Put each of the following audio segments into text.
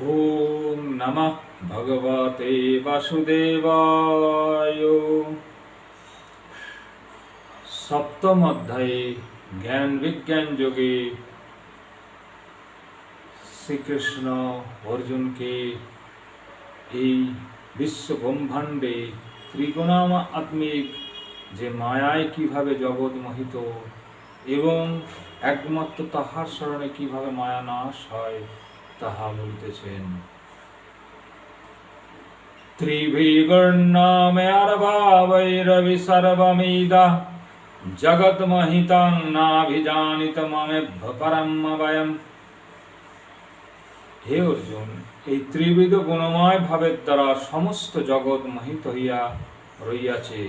ওম নমঃ ভগবতে বাসুদেবায়। সপ্তম অধ্যায়ে জ্ঞান বিজ্ঞান যোগে শ্রীকৃষ্ণ অর্জুনকে এই বিশ্ব ব্রহ্মাণ্ডে ত্রিগুণাত্মিক যে মায়ায় কিভাবে জগৎ মোহিত এবং একমাত্র তাহার স্মরণে কিভাবে মায়া নাশ হয় তাহা বলিতেছেন। ত্রিভিগুণময়ার্ভাবৈরবি সর্বমিদা জগৎমহিতং নাভিজানিতমমেভ্য পরমব্যয়ম। হে অর্জুন, এই ত্রিবিধ গুণময় ভাবের দ্বারা সমস্ত জগৎ মোহিত হইয়া রইয়াছে।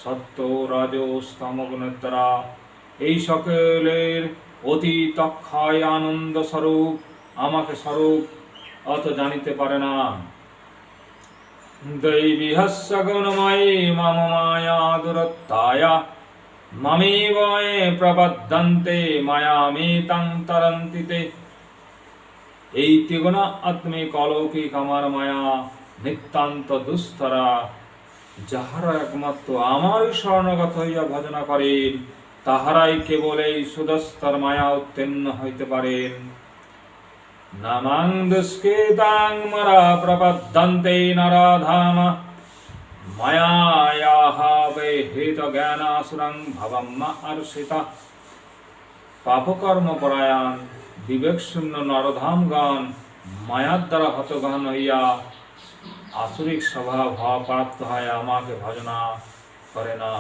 সত্য রজস তম গুণের দ্বারা এই সকলের অতীত অক্ষয় আনন্দ স্বরূপ আমাকে স্বরূপ অত জানিতে পারে না। দৈবীহস্য গুণময়ী মম মায়া দুরত্তায় মমেব মে প্রবদ্ধন্তে মায়ামেতাং তরন্তি তে। এই ত্রিগুণাত্মিক অলৌকিক আমার মায়া নিতান্ত দুস্তরা, যাহারা একমাত্র আমারই শরণাগত হইয়া ভজনা করেন তাহারাই কেবল এই সুদস্তর মায়া উত্তীর্ণ হইতে পারেন। নামাং দুষ্কৃতাং মরা প্রপদ্যন্তে নরাধাম মায়ায়াহ বেহিত জ্ঞানাসুরং ভবম অর্ষিতা। পাপকর্ম পরায়ণ বিবেকশূন্য নরধামগণ মায়ার দ্বারা হতগণ হইয়া আসুরিক স্বভাব প্রাপ্ত হয় আমাকে ভজনা করে না।